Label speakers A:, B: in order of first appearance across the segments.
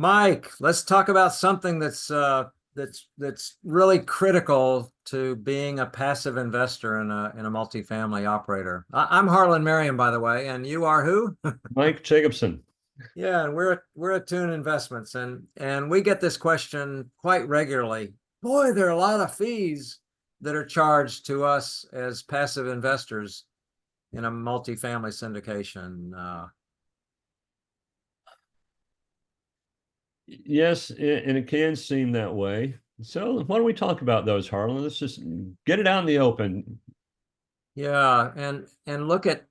A: Mike, let's talk about something that's really critical to being a passive investor in a multifamily operator. I'm Harlan Marion, by the way, and you are who?
B: Mike Jacobson.
A: Yeah, and we're at Tune Investments, and we get this question quite regularly. Boy, there are a lot of fees that are charged to us as passive investors in a multifamily syndication.
B: Yes, and it can seem that way. So why don't we talk about those, Harlan? Let's just get it out in the open.
A: Yeah, and look at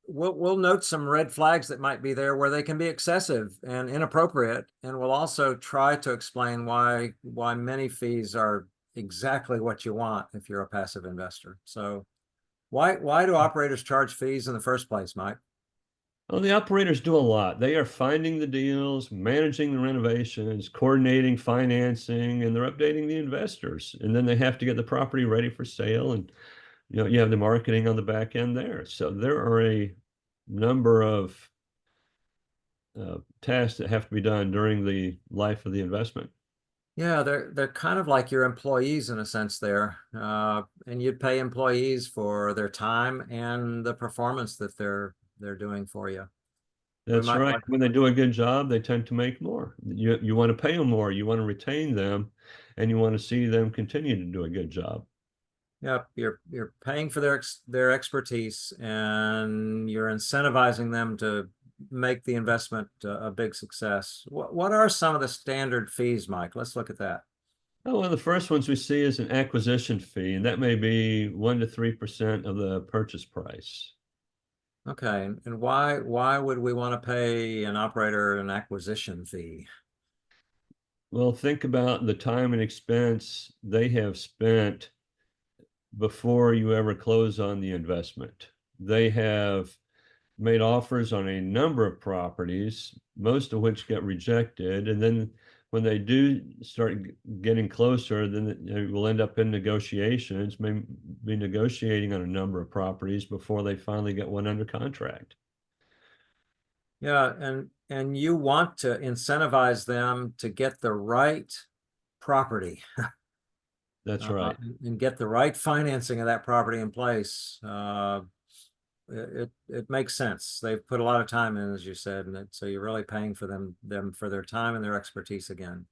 A: we'll note some red flags that might be there where they can be excessive and inappropriate, and we'll also try to explain why many fees are exactly what you want if you're a passive investor. So why do operators charge fees in the first place, Mike?
B: Well, the operators do a lot. They are finding the deals, managing the renovations, coordinating financing, and they're updating the investors. And then they have to get the property ready for sale. And you have the marketing on the back end there. So there are a number of tasks that have to be done during the life of the investment.
A: Yeah, they're kind of like your employees in a sense there, and you'd pay employees for their time and the performance that they're doing for you. We
B: That's
A: might
B: right.
A: like
B: When they do a good job, they tend to make more. You want to pay them more, you want to retain them, and you want to see them continue to do a good job.
A: Yep, you're paying for their expertise and you're incentivizing them to make the investment a big success. What are some of the standard fees, Mike? Let's look at that.
B: Oh, one of the first ones we see is an acquisition fee, and that may be 1 to 3% of the purchase price.
A: Okay, and why would we want to pay an operator an acquisition fee?
B: Well, think about the time and expense they have spent before you ever close on the investment. They have made offers on a number of properties, most of which get rejected. And then when they do start getting closer, then they will end up in negotiations, may be negotiating on a number of properties before they finally get one under contract.
A: Yeah, and you want to incentivize them to get the right property
B: That's right.
A: and get the right financing of that property in place. It makes sense. They've put a lot of time in, as you said, and so you're really paying for them for their time and their expertise again.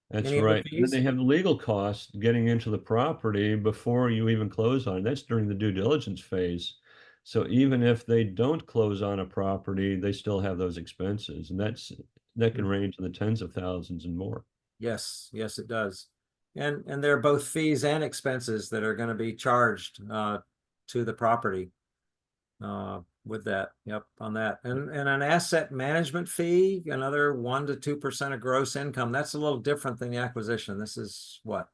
B: That's
A: Any other
B: right. Then
A: fees?
B: they have the legal costs getting into the property before you even close on it. That's during the due diligence phase. So even if they don't close on a property, they still have those expenses, and that can range in the tens of thousands and more.
A: Yes, yes, it does. And there are both fees and expenses that are going to be charged to the property with that. Yep, on that. And an asset management fee, another 1 to 2% of gross income. That's a little different than the acquisition. This is what?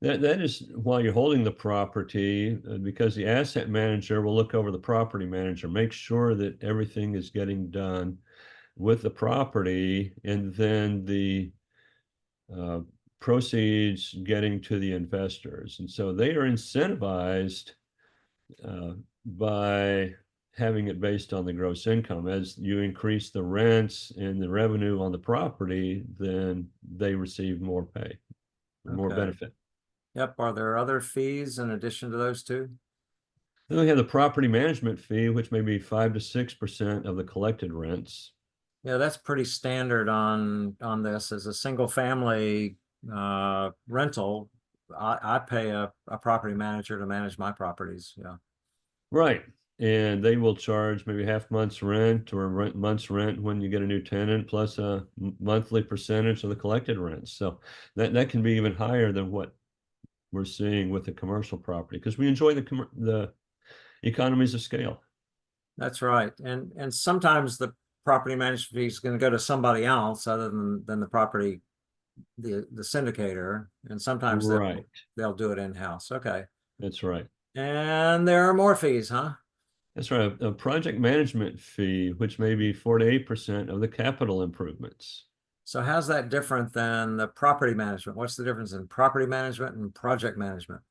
B: That is while you're holding the property, because the asset manager will look over the property manager, make sure that everything is getting done with the property, and then the uh, proceeds getting to the investors. And so they are incentivized by having it based on the gross income. As you increase the rents and the revenue on the property, then they receive more pay, more
A: Okay.
B: benefit.
A: Yep. Are there other fees in addition to those two?
B: Then we have the property management fee, which may be 5 to 6% of the collected rents.
A: Yeah, that's pretty standard on this. As a single family rental, I pay a property manager to manage my properties. Yeah.
B: Right. And they will charge maybe half month's rent or month's rent when you get a new tenant, plus a monthly percentage of the collected rents. So that can be even higher than what we're seeing with the commercial property because we enjoy the economies of scale.
A: That's right. And sometimes the property management fee is going to go to somebody else other than the property, the syndicator, and sometimes
B: Right.
A: they'll do it in-house. Okay.
B: That's right.
A: And there are more fees, huh?
B: That's right. A project management fee, which may be 4 to 8% of the capital improvements.
A: So how's that different than the property management? What's the difference in property management and project management?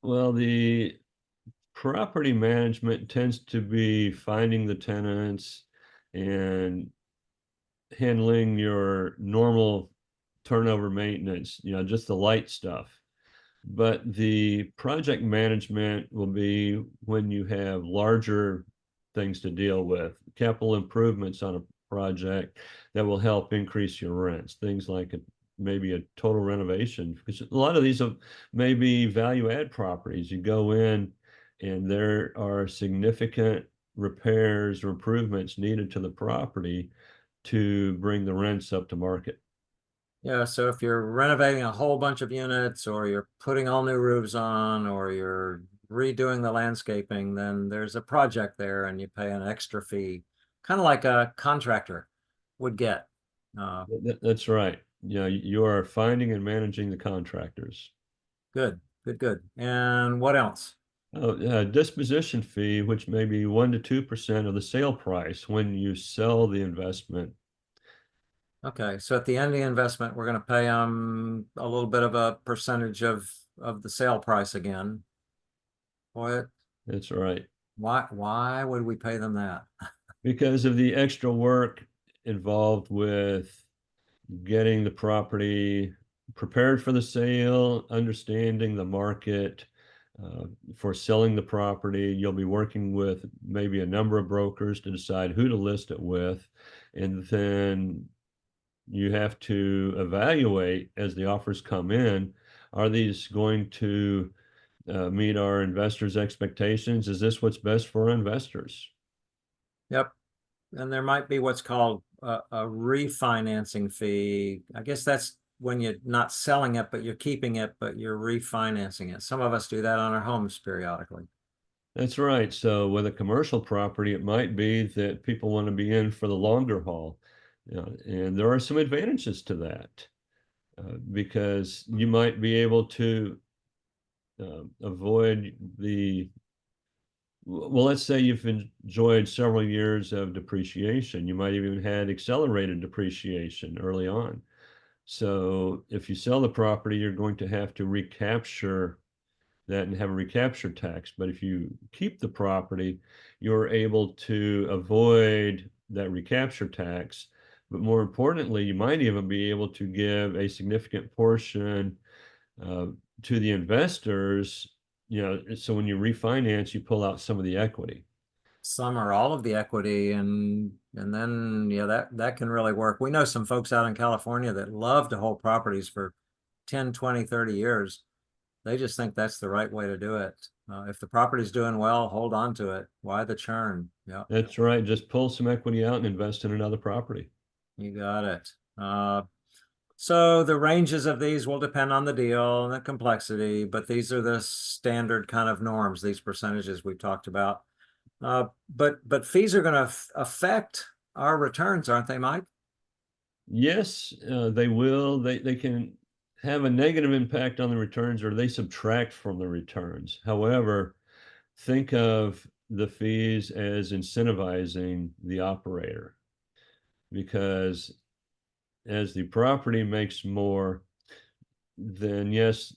B: Well, the property management tends to be finding the tenants and handling your normal turnover maintenance, just the light stuff. But the project management will be when you have larger things to deal with, capital improvements on a project that will help increase your rents, things like maybe a total renovation, because a lot of these may be value add properties. You go in and there are significant repairs or improvements needed to the property to bring the rents up to market.
A: Yeah, so if you're renovating a whole bunch of units, or you're putting all new roofs on, or you're redoing the landscaping, then there's a project there and you pay an extra fee, kind of like a contractor would get. Uh,
B: That's right. You are finding and managing the contractors.
A: Good, good, good. And what else?
B: Oh, disposition fee, which may be 1 to 2% of the sale price when you sell the investment.
A: Okay, so at the end of the investment, we're going to pay them a little bit of a percentage of the sale price again. What?
B: That's right.
A: Why would we pay them that?
B: Because of the extra work involved with getting the property prepared for the sale, understanding the market uh, for selling the property. You'll be working with maybe a number of brokers to decide who to list it with. And then you have to evaluate as the offers come in, are these going to meet our investors' expectations? Is this what's best for our investors?
A: Yep. And there might be what's called a refinancing fee. I guess that's when you're not selling it, but you're keeping it, but you're refinancing it. Some of us do that on our homes periodically.
B: That's right. So with a commercial property, it might be that people want to be in for the longer haul. And there are some advantages to that because you might be able to avoid well, let's say you've enjoyed several years of depreciation. You might even had accelerated depreciation early on. So if you sell the property, you're going to have to recapture that and have a recapture tax. But if you keep the property, you're able to avoid that recapture tax. But more importantly, you might even be able to give a significant portion uh, to the investors. So when you refinance, you pull out some of the equity.
A: Some or all of the equity, and then yeah, that can really work. We know some folks out in California that love to hold properties for 10, 20, 30 years. They just think that's the right way to do it. If the property's doing well, hold on to it. Why the churn? Yeah,
B: That's right. Just pull some equity out and invest in another property.
A: you got it. So the ranges of these will depend on the deal and the complexity, but these are the standard kind of norms, these percentages we've talked about. But fees are going to affect our returns, aren't they, Mike?
B: Yes, they will. They can have a negative impact on the returns or they subtract from the returns. However, think of the fees as incentivizing the operator because as the property makes more, then yes,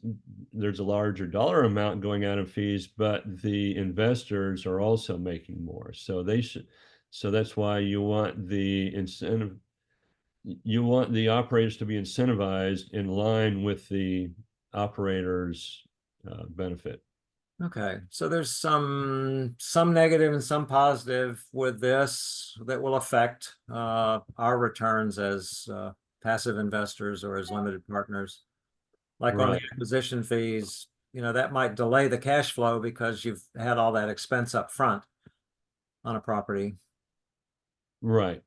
B: there's a larger dollar amount going out in fees, but the investors are also making more. So that's why you want the operators to be incentivized in line with the operators' benefit.
A: Okay, so there's some negative and some positive with this that will affect our returns as passive investors or as limited partners. Like on the
B: Right,
A: acquisition fees, that might delay the cash flow because you've had all that expense up front on a property.
B: right.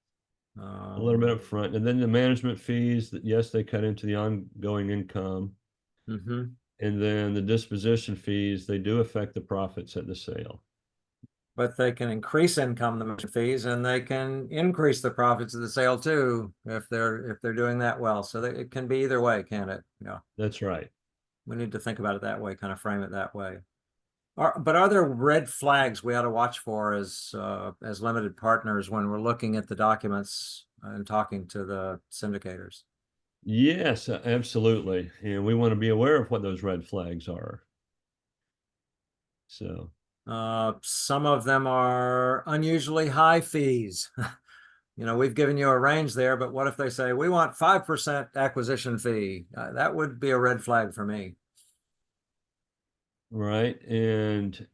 B: A little
A: Um,
B: bit up front, and then the management fees. That yes, they cut into the ongoing income,
A: mhm.
B: and then the disposition fees. They do affect the profits at the sale.
A: But they can increase income, the management fees, and they can increase the profits of the sale too if they're doing that well. So it can be either way, can it? Yeah,
B: That's right.
A: we need to think about it that way, kind of frame it that way. But are there red flags we ought to watch for as limited partners when we're looking at the documents and talking to the syndicators?
B: Yes, absolutely. And we want to be aware of what those red flags are. So,
A: Some of them are unusually high fees. we've given you a range there, but what if they say we want 5% acquisition fee? That would be a red flag for me.
B: Right. And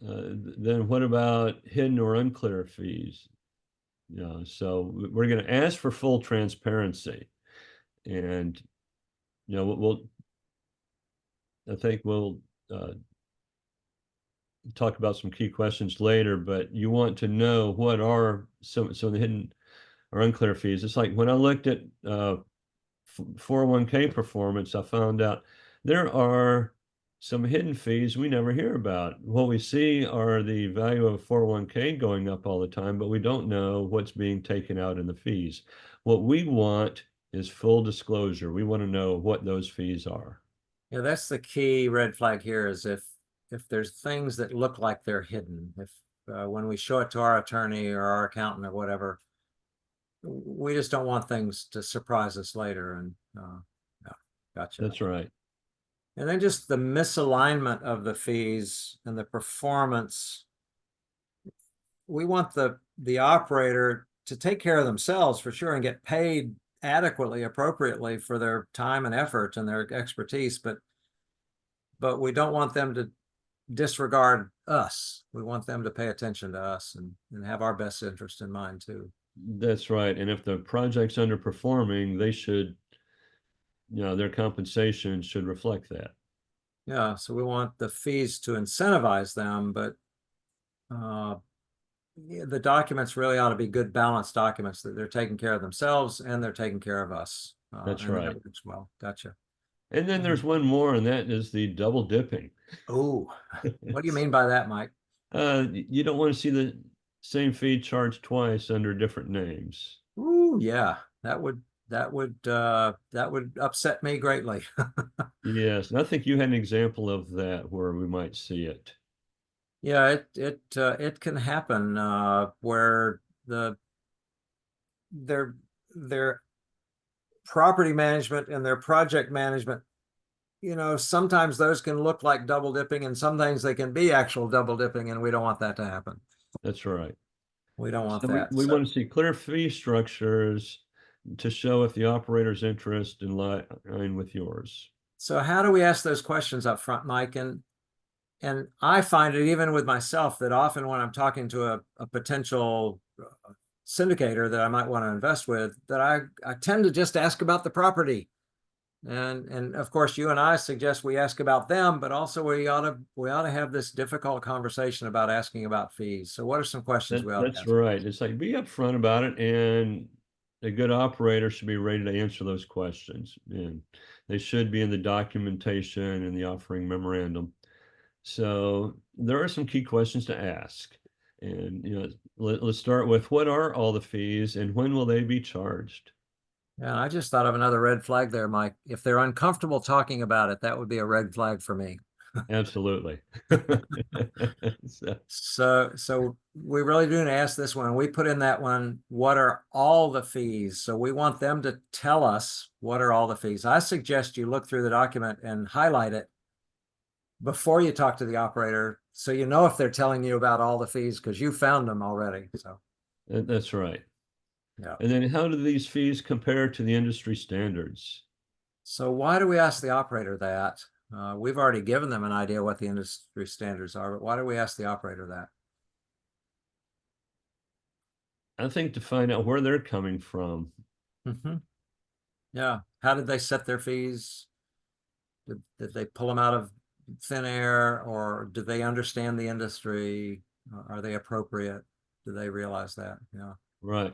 B: then what about hidden or unclear fees? So we're going to ask for full transparency, and I think we'll uh, talk about some key questions later. But you want to know what are some of the hidden or unclear fees. It's like when I looked at 401k performance, I found out there are some hidden fees we never hear about. What we see are the value of a 401k going up all the time, but we don't know what's being taken out in the fees. What we want is full disclosure. We want to know what those fees are.
A: Yeah, that's the key red flag here is if there's things that look like they're hidden, if when we show it to our attorney or our accountant or whatever, we just don't want things to surprise us later. And yeah, gotcha.
B: That's right.
A: And then just the misalignment of the fees and the performance. We want the operator to take care of themselves for sure and get paid adequately, appropriately for their time and effort and their expertise, but we don't want them to disregard us. We want them to pay attention to us and have our best interest in mind too.
B: That's right. And if the project's underperforming, they should, their compensation should reflect that.
A: Yeah, so we want the fees to incentivize them, but uh, yeah, the documents really ought to be good balanced documents that they're taking care of themselves and they're taking care of us.
B: That's
A: And that
B: right.
A: works well. Gotcha.
B: And then there's one more, and that is the double dipping.
A: Oh, what do you mean by that, Mike?
B: You don't want to see the same fee charged twice under different names.
A: Ooh, yeah, that would upset me greatly.
B: Yes, and I think you had an example of that where we might see it.
A: Yeah, it can happen where their their property management and their project management, sometimes those can look like double dipping and sometimes they can be actual double dipping, and we don't want that to happen.
B: That's right.
A: We don't want
B: So we,
A: that.
B: we want to see clear fee structures to show if the operator's interest in line with yours.
A: So how do we ask those questions up front, Mike? And I find it even with myself that often when I'm talking to a potential syndicator that I might want to invest with, that I tend to just ask about the property. And of course you and I suggest we ask about them, but also we ought to have this difficult conversation about asking about fees. So what are some questions we ought to
B: That's
A: ask?
B: right. It's like be upfront about it, and a good operator should be ready to answer those questions. And they should be in the documentation and the offering memorandum. So there are some key questions to ask. And let's start with what are all the fees and when will they be charged?
A: And I just thought of another red flag there, Mike. If they're uncomfortable talking about it, that would be a red flag for me.
B: Absolutely. So,
A: So we really do ask this one. We put in that one, what are all the fees? So we want them to tell us what are all the fees. I suggest you look through the document and highlight it before you talk to the operator, so you know if they're telling you about all the fees because you found them already. So
B: that's right.
A: yeah.
B: And then how do these fees compare to the industry standards?
A: So why do we ask the operator that? We've already given them an idea what the industry standards are, but why do we ask the operator that?
B: I think to find out where they're coming from.
A: Mm-hmm. Yeah. How did they set their fees? Did they pull them out of thin air, or do they understand the industry? Are they appropriate? Do they realize that? Yeah.
B: Right.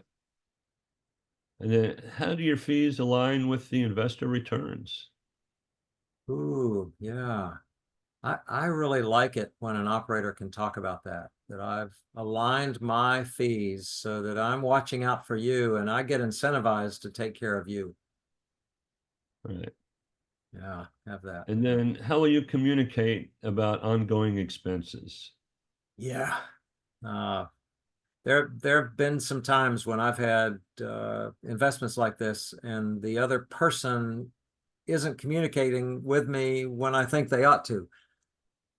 B: And then how do your fees align with the investor returns?
A: Ooh, yeah. I really like it when an operator can talk about that I've aligned my fees so that I'm watching out for you and I get incentivized to take care of you.
B: Right.
A: Yeah, have that.
B: And then how will you communicate about ongoing expenses?
A: Yeah. Uh, there have been some times when I've had investments like this and the other person isn't communicating with me when I think they ought to.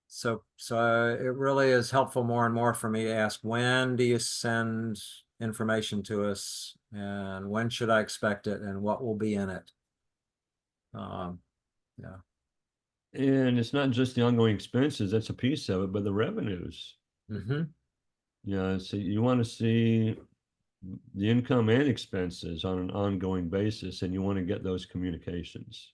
A: So it really is helpful more and more for me to ask, when do you send information to us, and when should I expect it, and what will be in it. Um, yeah.
B: And it's not just the ongoing expenses, that's a piece of it, but the revenues.
A: Mm-hmm.
B: Yeah, so you want to see the income and expenses on an ongoing basis, and you want to get those communications.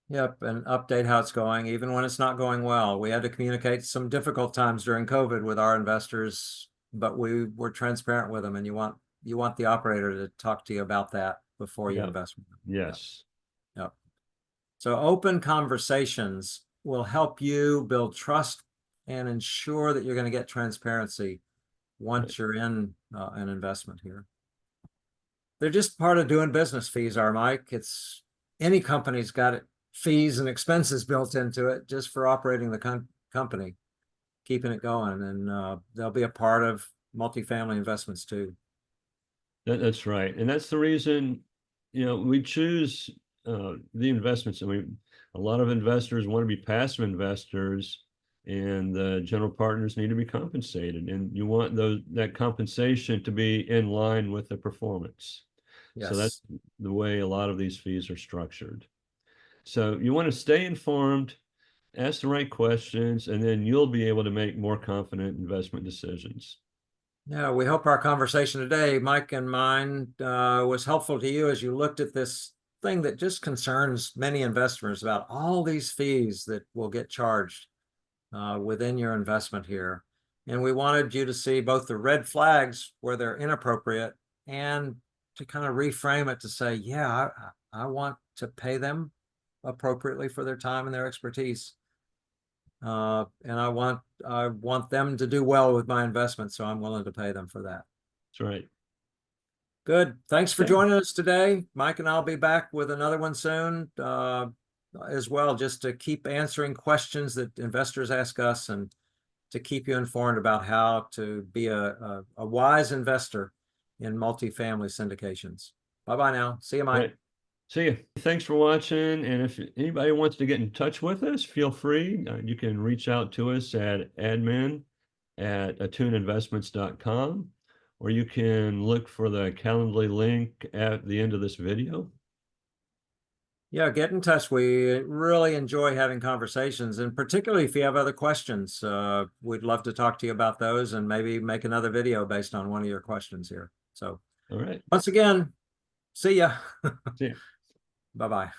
A: Yep, and update how it's going, even when it's not going well. We had to communicate some difficult times during COVID with our investors, but we were transparent with them, and you want the operator to talk to you about that before you
B: Yeah.
A: invest with them. Yep.
B: Yes.
A: Yep. So open conversations will help you build trust and ensure that you're going to get transparency
B: Right.
A: once you're in an investment here. They're just part of doing business. Fees are, Mike. It's any company's got it, fees and expenses built into it just for operating the company, keeping it going, and they'll be a part of multifamily investments too.
B: That's right. And that's the reason, we choose the investments. I mean, a lot of investors want to be passive investors, and the general partners need to be compensated. And you want that compensation to be in line with the performance. So that's
A: Yes.
B: the way a lot of these fees are structured. So you want to stay informed, ask the right questions, and then you'll be able to make more confident investment decisions.
A: Yeah, we hope our conversation today, Mike and mine, was helpful to you as you looked at this thing that just concerns many investors about all these fees that will get charged within your investment here. And we wanted you to see both the red flags where they're inappropriate and to kind of reframe it to say, yeah, I want to pay them appropriately for their time and their expertise. And I want them to do well with my investment, so I'm willing to pay them for that.
B: That's right.
A: Good. Thanks for
B: Okay.
A: joining us today. Mike and I'll be back with another one soon as well, just to keep answering questions that investors ask us and to keep you informed about how to be a wise investor in multifamily syndications. Bye-bye now. See you,
B: All
A: Mike.
B: right. See you. Thanks for watching. And if anybody wants to get in touch with us, feel free. You can reach out to us at admin@attuneinvestments.com, or you can look for the Calendly link at the end of this video.
A: Yeah, get in touch. We really enjoy having conversations, and particularly if you have other questions, we'd love to talk to you about those and maybe make another video based on one of your questions here. So
B: All right.
A: once again, see ya.
B: See you.
A: Bye-bye.